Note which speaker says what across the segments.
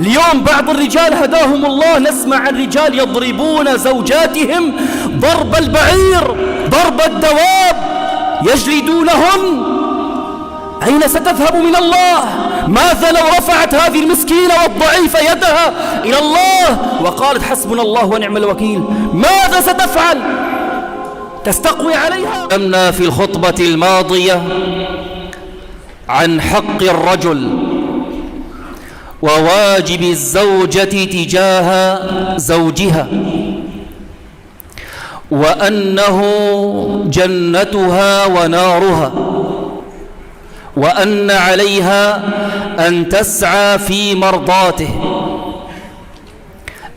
Speaker 1: اليوم بعض الرجال هداهم الله نسمع عن رجال يضربون زوجاتهم ضرب البعير، ضرب الدواب، يجلدونهن. أين ستذهب من الله؟ ماذا لو رفعت هذه المسكينة والضعيفة يدها إلى الله وقالت حسبنا الله ونعم الوكيل؟ ماذا ستفعل؟ تستقوي عليها؟ تكلمنا في الخطبة الماضية عن حق الرجل وواجب الزوجة تجاه زوجها، وأنه جنتها ونارها، وأن عليها أن تسعى في مرضاته،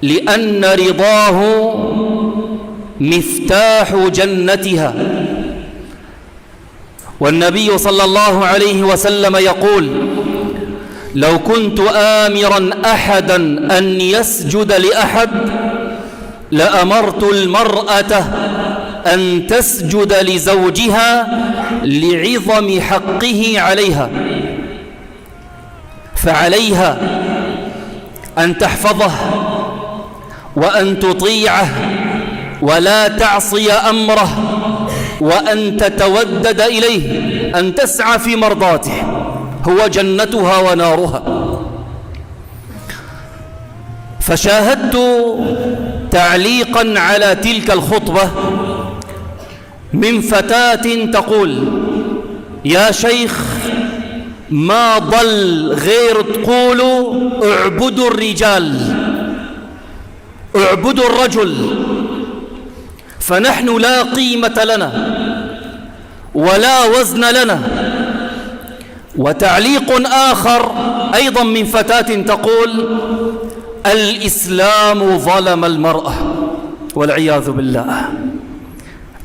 Speaker 1: لأن رضاه مفتاح جنتها. والنبي صلى الله عليه وسلم يقول: لو كنت آمرا أحدا أن يسجد لأحد لأمرت المرأة أن تسجد لزوجها لعظم حقه عليها، فعليها أن تحفظه وأن تطيعه ولا تعصي أمره، وأن تتودد إليه، أن تسعى في مرضاته، هو جنتها ونارها. فشاهدت تعليقا على تلك الخطبة من فتاة تقول: يا شيخ، ما ضل غير تقولوا اعبدوا الرجال، اعبدوا الرجل، فنحن لا قيمة لنا ولا وزن لنا. وتعليق آخر أيضا من فتاة تقول: الإسلام ظلم المرأة، والعياذ بالله.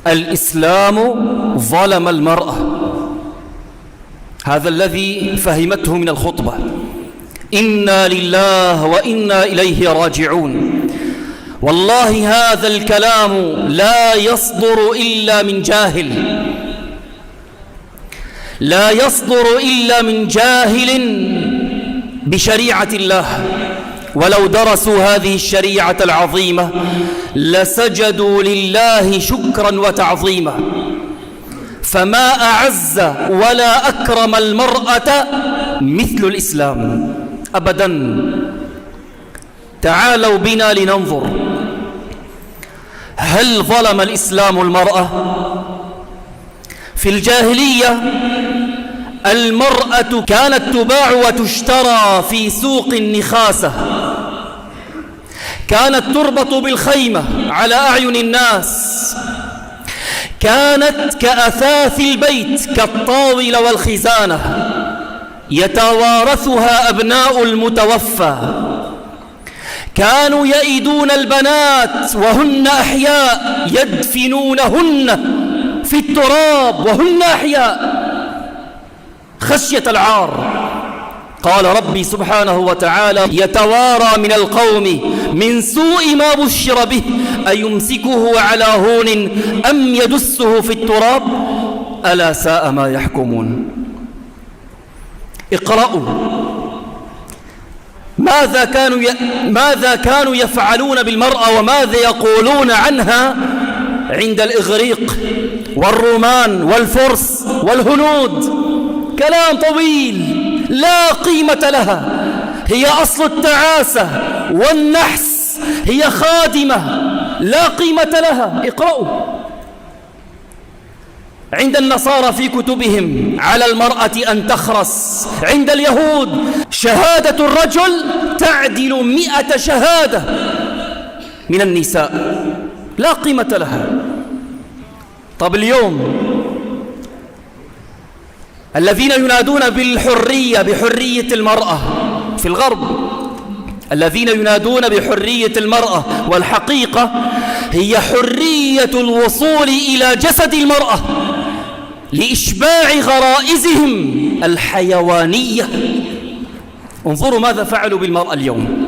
Speaker 1: الإسلام ظلم المرأة، هذا الذي فهمته من الخطبة. إنا لله وإنا إليه راجعون. والله هذا الكلام لا يصدر إلا من جاهل، لا يصدر إلا من جاهل بشريعة الله. ولو درسوا هذه الشريعة العظيمة لسجدوا لله شكرا وتعظيما. فما أعز ولا أكرم المرأة مثل الإسلام أبدا. تعالوا بنا لننظر، هل ظلم الإسلام المرأة؟ في الجاهلية المرأة كانت تباع وتشترى في سوق النخاسة، كانت تربط بالخيمة على أعين الناس، كانت كأثاث البيت كالطاولة والخزانة، يتوارثها أبناء المتوفى. كانوا يئدون البنات وهن أحياء، يدفنونهن في التراب وهن أحياء خشية العار. قال ربي سبحانه وتعالى: يتوارى من القوم من سوء ما بشر به أيمسكه على هون أم يدسه في التراب ألا ساء ما يحكمون. اقرأوا ماذا كانوا يفعلون بالمرأة وماذا يقولون عنها عند الإغريق والرومان والفرس والهنود. كلام طويل لا قيمة لها، هي أصل التعاسة والنحس، هي خادمة لا قيمة لها. اقرأوا عند النصارى في كتبهم على المرأة أن تخرس، عند اليهود شهادة الرجل تعدل 100 شهادة من النساء، لا قيمة لها. طب اليوم الذين ينادون بالحرية، بحرية المرأة في الغرب، الذين ينادون بحرية المرأة، والحقيقة هي حرية الوصول إلى جسد المرأة لإشباع غرائزهم الحيوانية. انظروا ماذا فعلوا بالمرأة اليوم.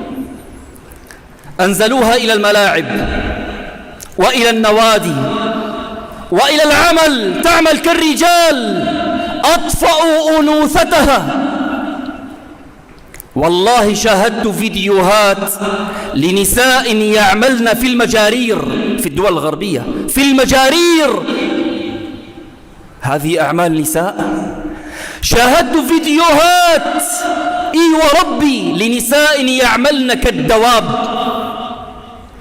Speaker 1: أنزلوها إلى الملاعب وإلى النوادي وإلى العمل، تعمل كالرجال، أطفأوا أنوثتها. والله شاهدت فيديوهات لنساء يعملن في المجارير في الدول الغربية، في المجارير، هذه أعمال نساء. شاهدت فيديوهات وربي لنساء يعملن كالدواب،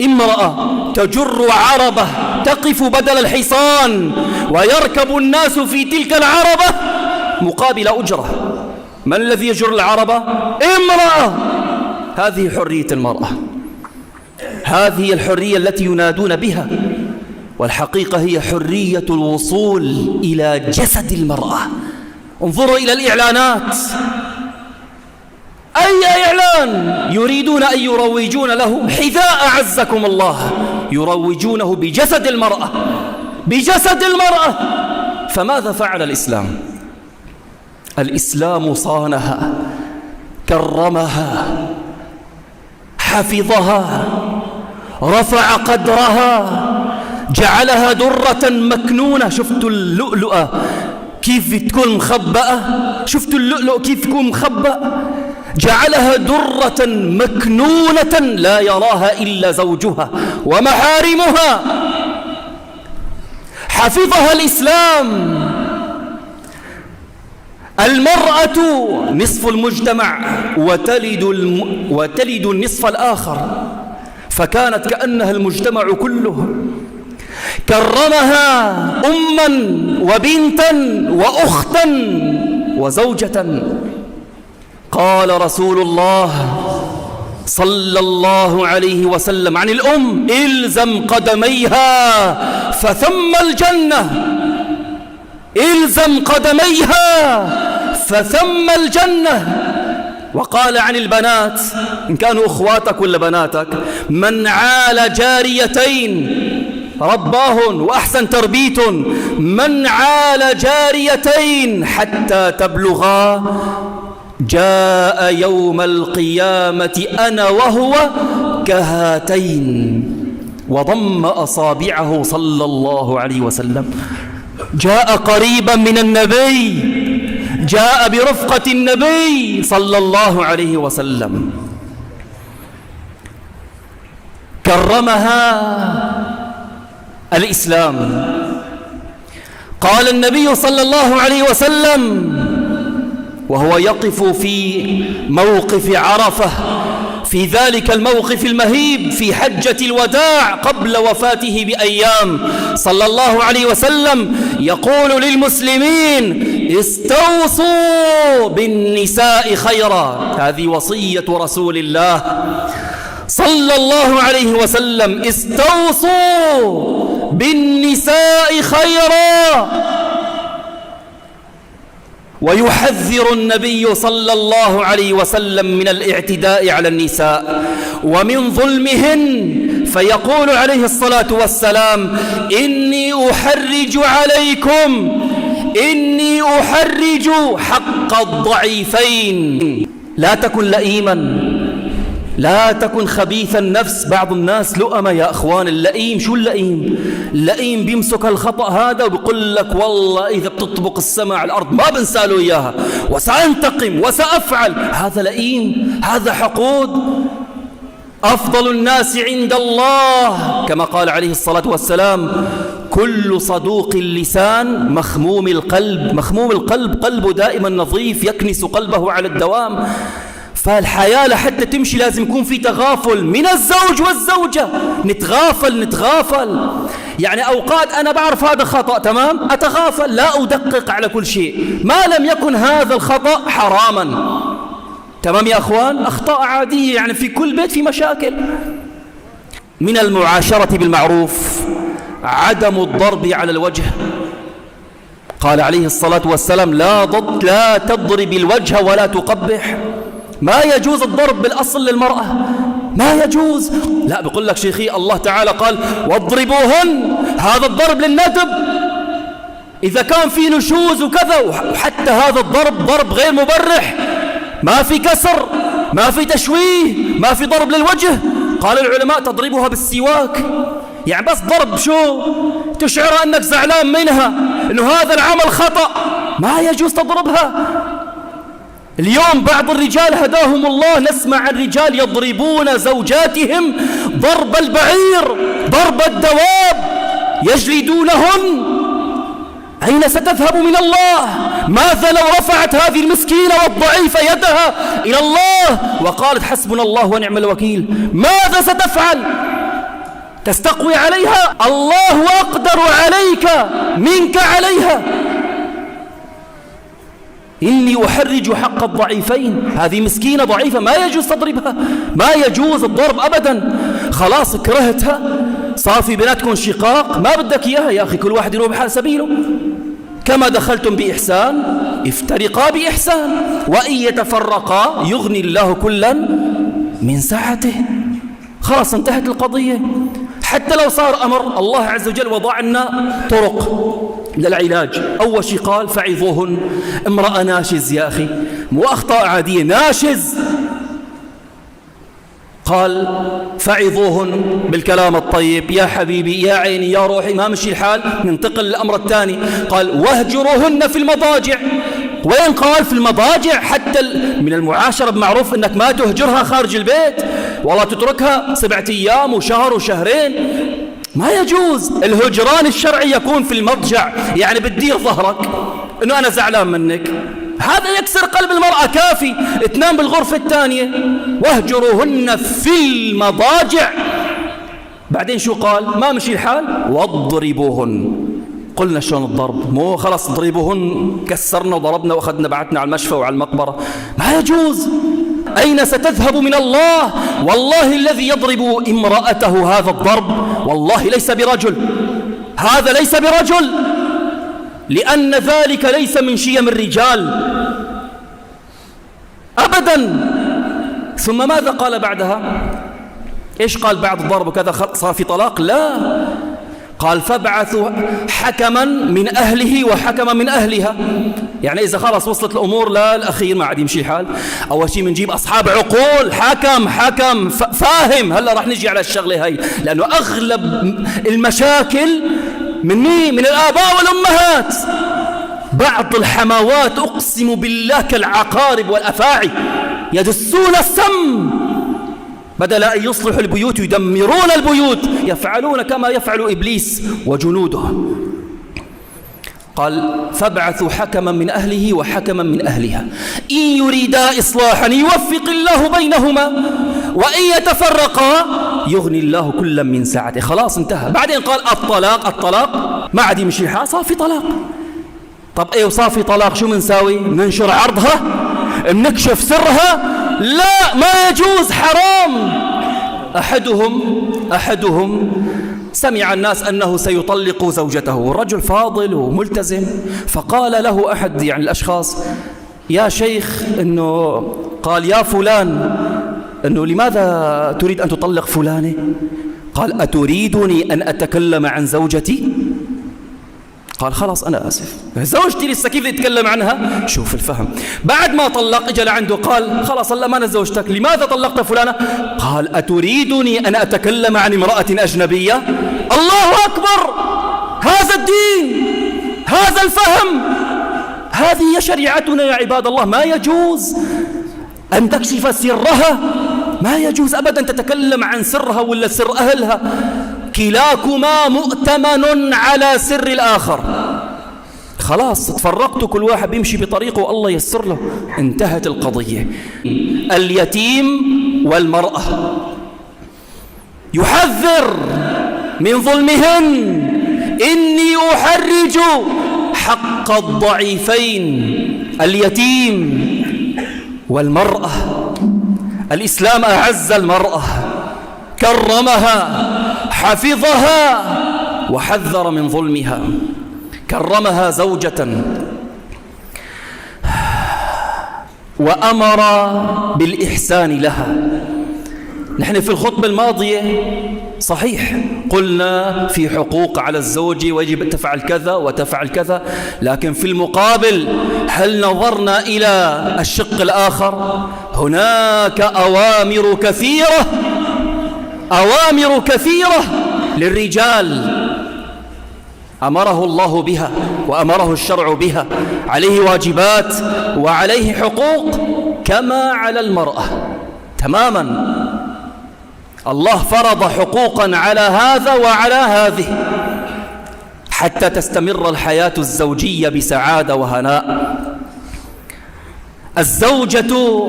Speaker 1: امرأة تجر عربة تقف بدل الحصان ويركب الناس في تلك العربة مقابل أجرة. من الذي يجر العربة؟ امرأة. هذه حرية المرأة، هذه الحرية التي ينادون بها، والحقيقة هي حرية الوصول إلى جسد المرأة. انظروا إلى الإعلانات، أي إعلان يريدون أن يروجون له حذاء أعزكم الله، يروجونه بجسد المرأة، بجسد المرأة. فماذا فعل الإسلام؟ الإسلام صانها، كرمها، حفظها، رفع قدرها، جعلها درة مكنونة. شفتوا اللؤلؤة كيف تكون مخبأة؟ شفتوا اللؤلؤ كيف تكون مخبأ؟ جعلها درة مكنونة لا يراها إلا زوجها ومحارمها. حفظها الإسلام. المرأة نصف المجتمع وتلد النصف الآخر، فكانت كأنها المجتمع كله. كرمها أما وبنتا وأختا وزوجة. قال رسول الله صلى الله عليه وسلم عن الأم: إلزم قدميها فثم الجنة، إلزم قدميها فثم الجنة. وقال عن البنات إن كانوا أخواتك ولا بناتك: من عال جاريتين رباهن وأحسن تربيت، من عال جاريتين حتى تبلغا جاء يوم القيامة أنا وهو كهاتين، وضم أصابعه صلى الله عليه وسلم. جاء قريبا من النبي، جاء برفقة النبي صلى الله عليه وسلم، كرمها الإسلام. قال النبي صلى الله عليه وسلم وهو يقف في موقف عرفة، في ذلك الموقف المهيب في حجة الوداع قبل وفاته بأيام، صلى الله عليه وسلم يقول للمسلمين: استوصوا بالنساء خيرا. هذه وصية رسول الله صلى الله عليه وسلم: استوصوا بالنساء خيرا. ويحذر النبي صلى الله عليه وسلم من الاعتداء على النساء ومن ظلمهن، فيقول عليه الصلاة والسلام: إني أحرج عليكم، إني أحرج حق الضعيفين. لا تكن لئيما، لا تكن خبيث النفس. بعض الناس لؤمة يا أخوان. اللئيم شو اللئيم؟ اللئيم بيمسك الخطأ هذا وبيقول لك: والله إذا بتطبق السماء على الأرض ما بنساله إياها وسأنتقم وسأفعل. هذا لئيم، هذا حقود. أفضل الناس عند الله كما قال عليه الصلاة والسلام: كل صدوق اللسان مخموم القلب. مخموم القلب، قلبه دائما نظيف يكنس قلبه على الدوام. فالحياة لحتى تمشي لازم يكون في تغافل من الزوج والزوجة. نتغافل. يعني أوقات أنا بعرف هذا خطأ، تمام، أتغافل، لا أدقق على كل شيء ما لم يكن هذا الخطأ حراما. تمام يا أخوان؟ أخطاء عادية، يعني في كل بيت في مشاكل. من المعاشرة بالمعروف عدم الضرب على الوجه. قال عليه الصلاة والسلام: لا تضرب الوجه ولا تقبح. ما يجوز الضرب بالأصل للمرأة، ما يجوز. لا، بيقول لك شيخي الله تعالى قال: واضربوهن. هذا الضرب للندب إذا كان في نشوز وكذا، وحتى هذا الضرب ضرب غير مبرح، ما في كسر، ما في تشويه، ما في ضرب للوجه. قال العلماء: تضربها بالسواك. يعني بس ضرب شو تشعر أنك زعلان منها، إنه هذا العمل خطأ، ما يجوز تضربها. اليوم بعض الرجال هداهم الله نسمع عن رجال يضربون زوجاتهم ضرب البعير، ضرب الدواب، يجلدونهن. أين ستذهب من الله؟ ماذا لو رفعت هذه المسكينة والضعيفة يدها إلى الله وقالت حسبنا الله ونعم الوكيل؟ ماذا ستفعل؟ تستقوي عليها؟ الله أقدر عليك منك عليها. إني أحرج حق الضعيفين. هذه مسكينة ضعيفة ما يجوز تضربها، ما يجوز الضرب أبدا. خلاص كرهتها، صار في بيناتكم شقاق، ما بدك إياها يا أخي، كل واحد يروح بحال سبيله. كما دخلتم بإحسان افترقا بإحسان، وإن يتفرقا يغني الله كلا من سعته. خلاص انتهت القضية. حتى لو صار أمر الله عز وجل وضع لنا طرق للعلاج. أول شيء قال فعظوهن. امرأة ناشز يا أخي، مو أخطاء عادية، ناشز. قال فعظوهن بالكلام الطيب، يا حبيبي يا عيني يا روحي ما مشي الحال. ننتقل للأمر الثاني، قال واهجروهن في المضاجع. وين قال في المضاجع؟ حتى من المعاشرة بمعروف أنك ما تهجرها خارج البيت، والله تتركها 7 أيام وشهر وشهرين، ما يجوز. الهجران الشرعي يكون في المضجع، يعني بتدير ظهرك أنه أنا زعلان منك، هذا يكسر قلب المرأة، كافي تنام بالغرفة الثانية. واهجروهن في المضاجع. بعدين شو قال؟ ما مشي الحال واضربوهن. قلنا شلون الضرب؟ مو خلاص اضربوهن، كسرنا وضربنا واخذنا بعتنا على المشفى وعلى المقبرة، ما يجوز. أين ستذهب من الله؟ والله الذي يضرب امرأته هذا الضرب والله ليس برجل، هذا ليس برجل، لأن ذلك ليس من شيم الرجال أبدا. ثم ماذا قال بعدها؟ إيش قال بعد الضرب وكذا صار في طلاق؟ لا، قال فابعثوا حكما من أهله وحكما من أهلها. يعني إذا خلاص وصلت الأمور للأخير ما عاد يمشي الحال، أول شيء بنجيب أصحاب عقول، حكم فاهم. هلا راح نجي على الشغلة هاي، لأنه أغلب المشاكل من مين؟ من الآباء والأمهات. بعض الحماوات أقسم بالله كالعقارب والأفاعي يدسون السم، بدل أن يصلحوا البيوت يدمرون البيوت، يفعلون كما يفعل إبليس وجنوده. قال فابعثوا حكما من أهله وحكما من أهلها إن يريدا إصلاحا يوفق الله بينهما وإن يتفرقا يغني الله كلا من سعته. خلاص انتهى. بعدين قال الطلاق ما عاد يمشي الحال، صار في طلاق. طب ايه وصار في طلاق شو منساوي؟ ننشر عرضها؟ نكشف سرها؟ لا، ما يجوز، حرام. أحدهم سمع الناس أنه سيطلق زوجته، والرجل فاضل وملتزم، فقال له أحد يعني الأشخاص يا شيخ إنه قال يا فلان إنه لماذا تريد أن تطلق فلانة؟ قال أتريدني أن أتكلم عن زوجتي؟ قال خلاص أنا آسف، زوجتي لسه كيف يتكلم عنها؟ شوف الفهم. بعد ما طلق اجى لعنده قال خلاص هلا ما أنا زوجتك، لماذا طلقت فلانة؟ قال أتريدني أن أتكلم عن امرأة أجنبية؟ الله أكبر، هذا الدين، هذا الفهم، هذه هي شريعتنا يا عباد الله. ما يجوز أن تكشف سرها، ما يجوز أبدا تتكلم عن سرها ولا سر أهلها. كلاكما مؤتمن على سر الآخر. خلاص تفرقتوا، كل واحد بيمشي بطريقه والله يسر له، انتهت القضية. اليتيم والمرأة يحذر من ظلمهن. إني أحرج حق الضعيفين اليتيم والمرأة. الإسلام أعز المرأة، كرمها، حفظها، وحذر من ظلمها. كرمها زوجة وأمر بالإحسان لها. نحن في الخطبة الماضية صحيح قلنا في حقوق على الزوج ويجب تفعل كذا وتفعل كذا، لكن في المقابل هل نظرنا إلى الشق الآخر؟ هناك أوامر كثيرة للرجال. أمره الله بها وأمره الشرع بها، عليه واجبات وعليه حقوق كما على المرأة تماما. الله فرض حقوقا على هذا وعلى هذه حتى تستمر الحياة الزوجية بسعادة وهناء. الزوجة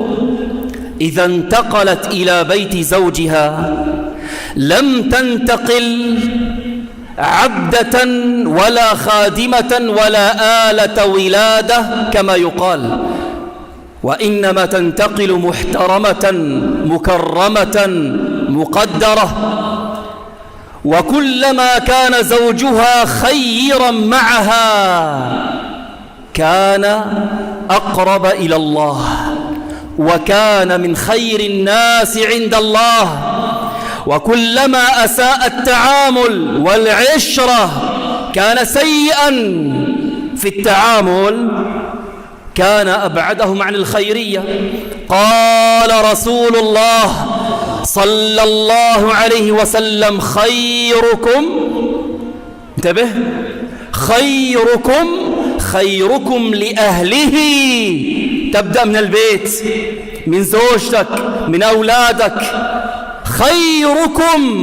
Speaker 1: إذا انتقلت إلى بيت زوجها لم تنتقل عبدة ولا خادمة ولا آلة ولادة كما يقال، وإنما تنتقل محترمة مكرمة مقدرة. وكلما كان زوجها خيرا معها كان أقرب إلى الله وكان من خير الناس عند الله. وكلما أساء التعامل والعشرة كان سيئا في التعامل كان أبعدهم عن الخيرية. قال رسول الله صلى الله عليه وسلم: خيركم، انتبه، خيركم لأهله. تبدأ من البيت، من زوجتك، من أولادك.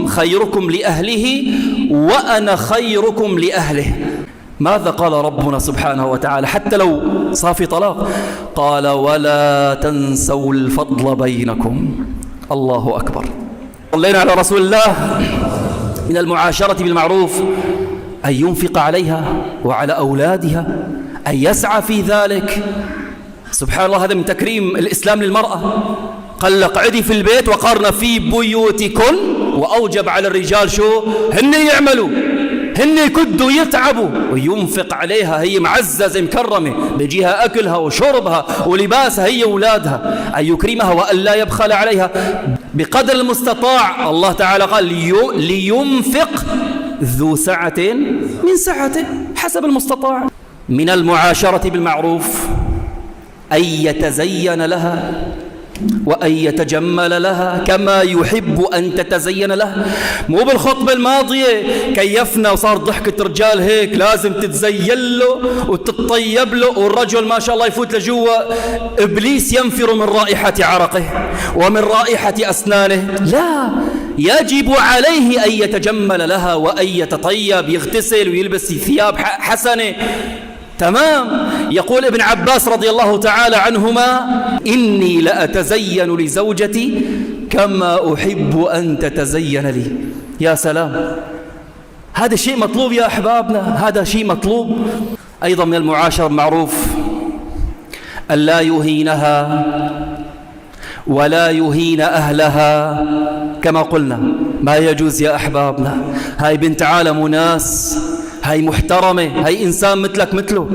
Speaker 1: خيركم لأهله وأنا خيركم لأهله. ماذا قال ربنا سبحانه وتعالى حتى لو صافي طلاق؟ قال: ولا تنسوا الفضل بينكم. الله أكبر. صلينا على رسول الله. من المعاشرة بالمعروف أن ينفق عليها وعلى أولادها، أن يسعى في ذلك. سبحان الله، هذا من تكريم الإسلام للمرأة. قال: اقعدي في البيت وقرن في بيوتكن، وأوجب على الرجال شو؟ هن يعملوا، هن يكدوا يتعبوا، وينفق عليها. هي معززة مكرمة، بيجيها أكلها وشربها ولباسها هي أولادها، أن يكرمها وأن لا يبخل عليها بقدر المستطاع. الله تعالى قال: لينفق ذو سعة من سعته حسب المستطاع. من المعاشرة بالمعروف أن يتزين لها وأن يتجمل لها كما يحب أن تتزين له. مو بالخطبة الماضية كيفنا وصار ضحكة رجال هيك لازم تتزين له وتتطيب له، والرجل ما شاء الله يفوت لجوا إبليس ينفر من رائحة عرقه ومن رائحة أسنانه. لا، يجب عليه أن يتجمل لها وأن يتطيب، يغتسل ويلبس ثياب حسنة. تمام. يقول ابن عباس رضي الله تعالى عنهما: إني لأتزين لزوجتي كما أحب أن تتزين لي. يا سلام، هذا شيء مطلوب يا أحبابنا، هذا شيء مطلوب. أيضا من المعاشرة المعروف أن لا يهينها ولا يهين أهلها كما قلنا. ما يجوز يا أحبابنا. هاي بنت عالم وناس، هاي محترمة، هاي إنسان مثلك مثله.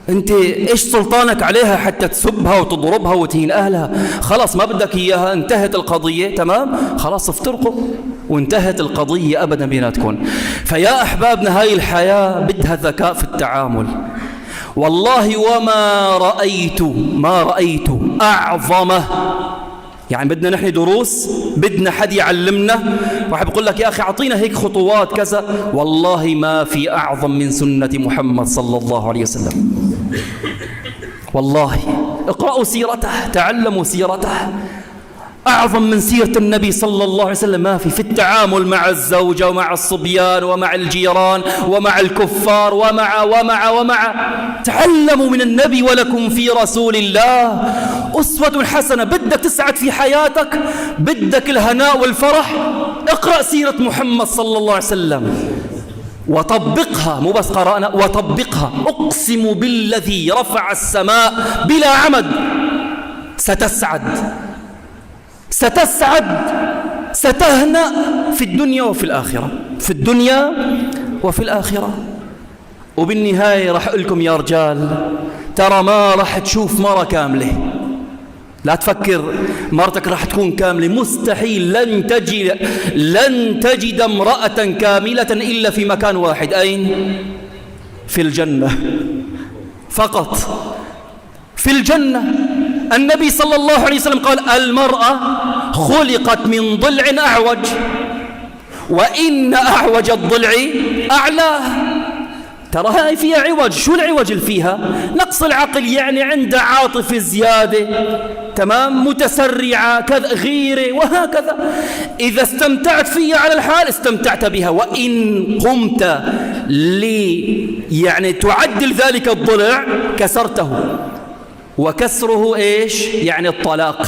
Speaker 1: أنت إيش سلطانك عليها حتى تسبها وتضربها وتهين أهلها؟ خلاص ما بدك إياها، انتهت القضية. تمام، خلاص افترقوا وانتهت القضية أبدا بيناتكم. فيا أحبابنا، هاي الحياة بدها ذكاء في التعامل. والله وما رأيت أعظمه. يعني بدنا نحن دروس، بدنا حد يعلمنا، واحد بيقول لك: يا أخي أعطينا هيك خطوات كذا. والله ما في أعظم من سنة محمد صلى الله عليه وسلم. والله اقرأوا سيرته، تعلموا سيرته. أعظم من سيرة النبي صلى الله عليه وسلم ما في التعامل مع الزوجة ومع الصبيان ومع الجيران ومع الكفار ومع. تعلموا من النبي، ولكم في رسول الله أسوة حسنة. بدك تسعد في حياتك، بدك الهناء والفرح، اقرأ سيرة محمد صلى الله عليه وسلم وطبقها. مو بس قرأنا، وطبقها. أقسم بالذي رفع السماء بلا عمد ستسعد، ستهنأ في الدنيا وفي الآخرة، في الدنيا وفي الآخرة. وبالنهاية راح أقول لكم يا رجال، ترى ما راح تشوف مرة كاملة. لا تفكر مرتك راح تكون كاملة، مستحيل. لن تجد امرأة كاملة إلا في مكان واحد. أين؟ في الجنة فقط، في الجنة. النبي صلى الله عليه وسلم قال: المرأة خلقت من ضلع أعوج، وإن أعوج الضلع أعلاه. ترى هاي فيها عوج. شو العوج اللي فيها؟ نقص العقل، يعني عنده عاطفة زيادة، تمام، متسرعة، كذا، غيرة، وهكذا. إذا استمتعت فيها على الحال استمتعت بها، وإن قمت يعني تعدل ذلك الضلع كسرته، وكسره إيش؟ يعني الطلاق.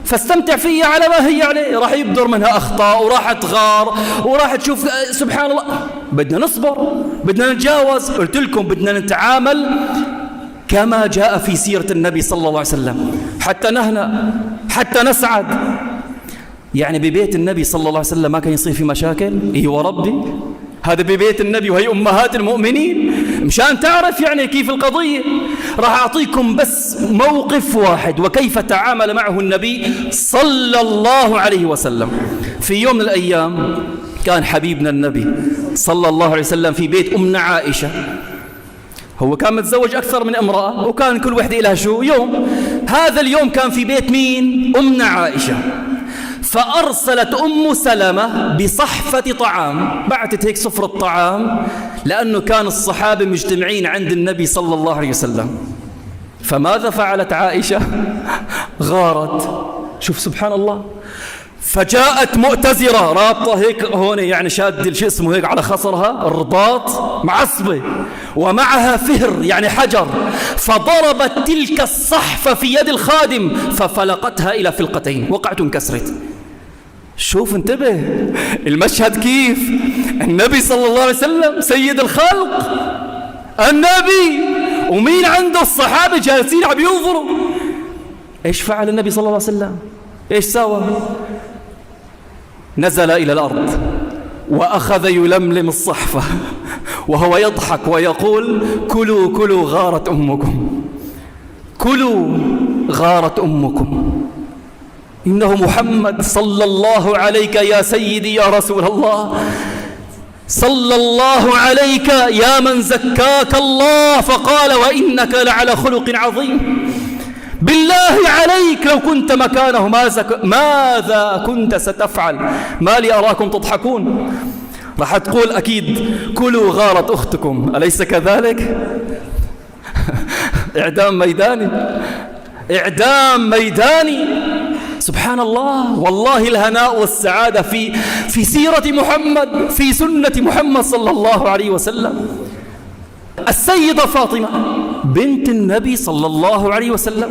Speaker 1: فاستمتع فيها على ما هي عليه. راح يبدر منها أخطاء، وراح تغار، وراح تشوف سبحان الله. بدنا نصبر، بدنا نتجاوز. قلت لكم بدنا نتعامل كما جاء في سيرة النبي صلى الله عليه وسلم، حتى نهنأ، حتى نسعد. يعني ببيت النبي صلى الله عليه وسلم ما كان يصير في مشاكل؟ إيه وربي، هذا ببيت النبي وهي أمهات المؤمنين، مشان تعرف يعني كيف القضية. راح أعطيكم بس موقف واحد وكيف تعامل معه النبي صلى الله عليه وسلم. في يوم من الأيام كان حبيبنا النبي صلى الله عليه وسلم في بيت أمنا عائشة. هو كان متزوج أكثر من امرأة، وكان كل وحدة لها شو يوم. هذا اليوم كان في بيت مين؟ أمنا عائشة. فأرسلت أم سلمة بصحفة طعام، بعتت هيك سفرة طعام، لأنه كان الصحابة مجتمعين عند النبي صلى الله عليه وسلم. فماذا فعلت عائشة؟ غارت. شوف سبحان الله. فجاءت مؤتزرة، رابطة هيك هون، يعني شاد شو اسمه هيك على خصرها الرباط، معصبة، ومعها فهر يعني حجر، فضربت تلك الصحفة في يد الخادم ففلقتها إلى فلقتين، وقعت انكسرت. شوف انتبه المشهد كيف. النبي صلى الله عليه وسلم سيد الخلق، النبي، ومين عنده؟ الصحابة جالسين عم ينظروا. ايش فعل النبي صلى الله عليه وسلم؟ ايش سوى؟ نزل إلى الأرض وأخذ يلملم الصحفة وهو يضحك ويقول: كلوا كلوا غارت أمكم، كلوا غارت أمكم، إنه محمد صلى الله عليك يا سيدي يا رسول الله، صلى الله عليك يا من زكاك الله. فقال: وإنك لعلى خلق عظيم، بالله عليك لو كنت مكانه ماذا كنت ستفعل؟ ما لي أراكم تضحكون. راح تقول أكيد: كلوا غارت أختكم، أليس كذلك؟ إعدام ميداني، إعدام ميداني. سبحان الله. والله الهناء والسعادة في سيرة محمد، في سنة محمد صلى الله عليه وسلم. السيدة فاطمة بنت النبي صلى الله عليه وسلم،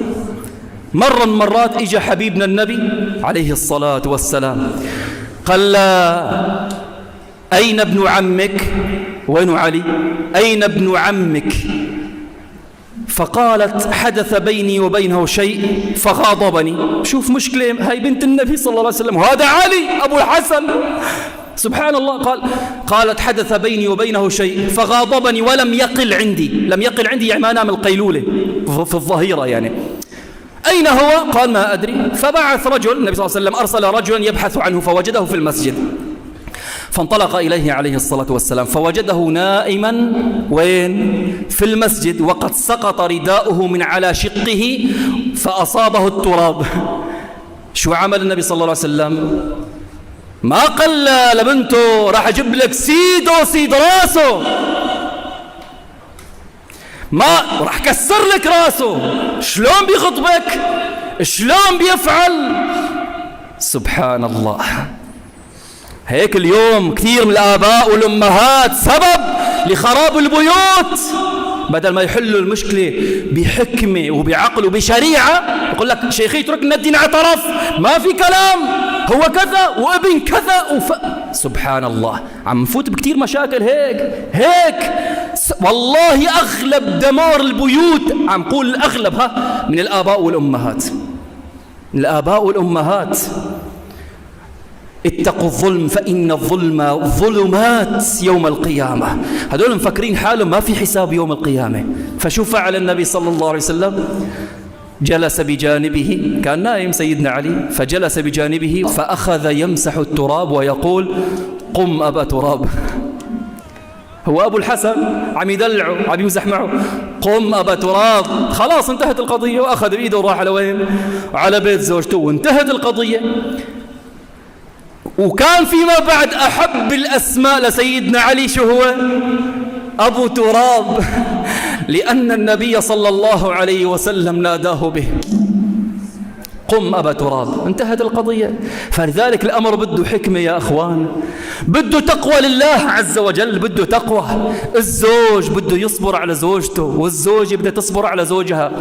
Speaker 1: مرة من مرات إجا حبيبنا النبي عليه الصلاة والسلام، قال: أين ابن عمك؟ وين علي؟ أين ابن عمك؟ فقالت: حدث بيني وبينه شيء فغاضبني. شوف مشكلة، هاي بنت النبي صلى الله عليه وسلم، وهذا علي أبو الحسن. سبحان الله. قالت: حدث بيني وبينه شيء فغاضبني ولم يقل عندي. لم يقل عندي يعني ما نام القيلولة في الظهيرة يعني. أين هو؟ قال: ما أدري. فبعث رجل، النبي صلى الله عليه وسلم أرسل رجلا يبحث عنه فوجده في المسجد، فانطلق إليه عليه الصلاة والسلام فوجده نائما وين؟ في المسجد، وقد سقط رداؤه من على شقه فأصابه التراب. شو عمل النبي صلى الله عليه وسلم؟ ما قال لبنته: راح أجيب لك سيد راسه، ما راح كسر لك راسه. شلون بيخطبك؟ شلون بيفعل؟ سبحان الله. هيك اليوم كثير من الآباء والأمهات سبب لخراب البيوت. بدل ما يحلوا المشكلة بحكمة وبعقل وبشريعة، يقول لك: شيخي اترك لنا الدين اعترف، ما في كلام، هو كذا وابن كذا سبحان الله. عم نفوت بكثير مشاكل هيك. والله أغلب دمار البيوت، عم نقول الأغلب من الآباء والأمهات. الآباء والأمهات. اتقوا الظلم فإن الظلم ظلمات يوم القيامة. هذول مفكرين حالهم ما في حساب يوم القيامة. فشو فعل النبي صلى الله عليه وسلم؟ جلس بجانبه، كان نايم سيدنا علي، فجلس بجانبه فأخذ يمسح التراب ويقول: قم أبا تراب. هو أبو الحسن عم يدلعه، عم يمزح معه، قم أبا تراب. خلاص انتهت القضية، وأخذ بإيده وراح على وين؟ على بيت زوجته، وانتهت القضية. وكان فيما بعد أحب الأسماء لسيدنا علي شو هو؟ أبو تراب، لأن النبي صلى الله عليه وسلم ناداه به: قم أبا تراب. انتهت القضية. فلذلك الأمر بده حكمة يا أخوان، بده تقوى لله عز وجل، بده تقوى. الزوج بده يصبر على زوجته، والزوجة بدها تصبر على زوجها.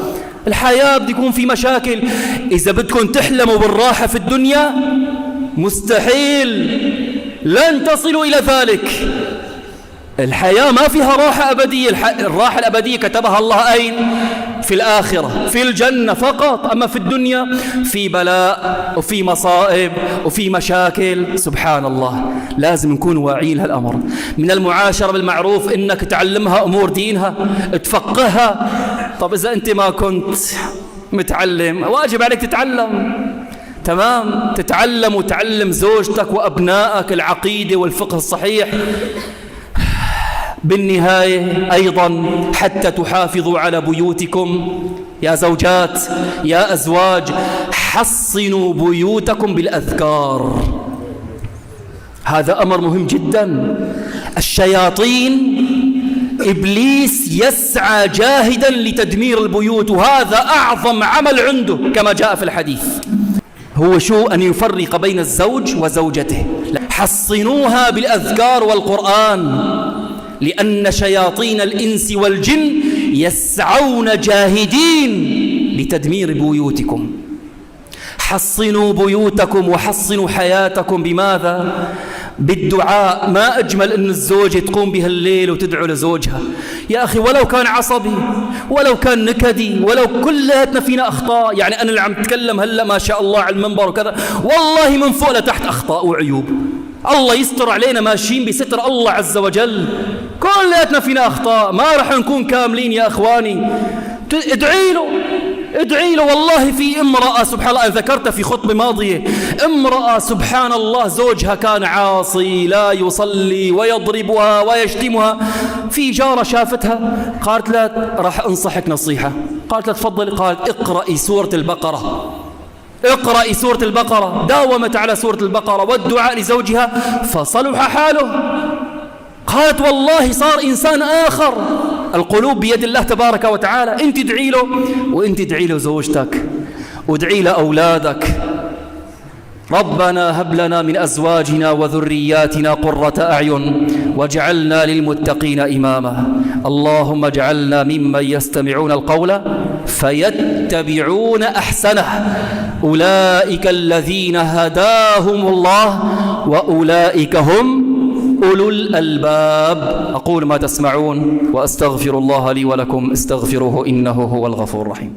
Speaker 1: الحياة بده يكون في مشاكل. إذا بدكم تحلموا بالراحة في الدنيا مستحيل، لن تصلوا إلى ذلك. الحياة ما فيها راحة أبدية. الراحة الأبدية كتبها الله أين؟ في الآخرة، في الجنة فقط. أما في الدنيا في بلاء وفي مصائب وفي مشاكل. سبحان الله. لازم نكون واعيين هالأمر. من المعاشرة بالمعروف إنك تعلمها أمور دينها، تفقهها. طب إذا أنت ما كنت متعلم، واجب عليك تتعلم. تمام، تتعلم وتعلم زوجتك وأبنائك العقيدة والفقه الصحيح. بالنهاية أيضا حتى تحافظوا على بيوتكم يا زوجات يا أزواج، حصنوا بيوتكم بالأذكار. هذا أمر مهم جدا. الشياطين إبليس يسعى جاهدا لتدمير البيوت، وهذا أعظم عمل عنده كما جاء في الحديث. هو شو؟ أن يفرق بين الزوج وزوجته. حصنوها بالأذكار والقرآن، لأن شياطين الإنس والجن يسعون جاهدين لتدمير بيوتكم. حصنوا بيوتكم وحصنوا حياتكم. بماذا؟ بالدعاء. ما أجمل أن الزوجة تقوم بها الليل وتدعو لزوجها. يا أخي ولو كان عصبي، ولو كان نكدي، ولو كلاتنا فينا أخطاء. يعني أنا اللي عم تكلم هلأ ما شاء الله على المنبر وكذا، والله من فوق لتحت أخطاء وعيوب. الله يستر علينا، ماشيين بستر الله عز وجل. كلاتنا فينا أخطاء، ما رح نكون كاملين يا أخواني. ادعي له. والله في امرأة سبحان الله، ذكرتها في خطبة ماضية، امرأة سبحان الله زوجها كان عاصي لا يصلي ويضربها ويشتمها. في جارة شافتها قالت لها راح أنصحك نصيحة. قالت لها تفضلي. قالت اقرأي سورة البقرة. اقرأي سورة البقرة. داومت على سورة البقرة والدعاء لزوجها فصلح حاله. قالت والله صار إنسان آخر. القلوب بيد الله تبارك وتعالى. انت ادعي له، وانت ادعي له زوجتك، وادعي له أولادك. ربنا هب لنا من أزواجنا وذرياتنا قرة أعين واجعلنا للمتقين إماما. اللهم اجعلنا ممن يستمعون القول فيتبعون أحسنه. أولئك الذين هداهم الله وأولئك هم أولو الألباب. أقول ما تسمعون وأستغفر الله لي ولكم، استغفروه إنه هو الغفور الرحيم.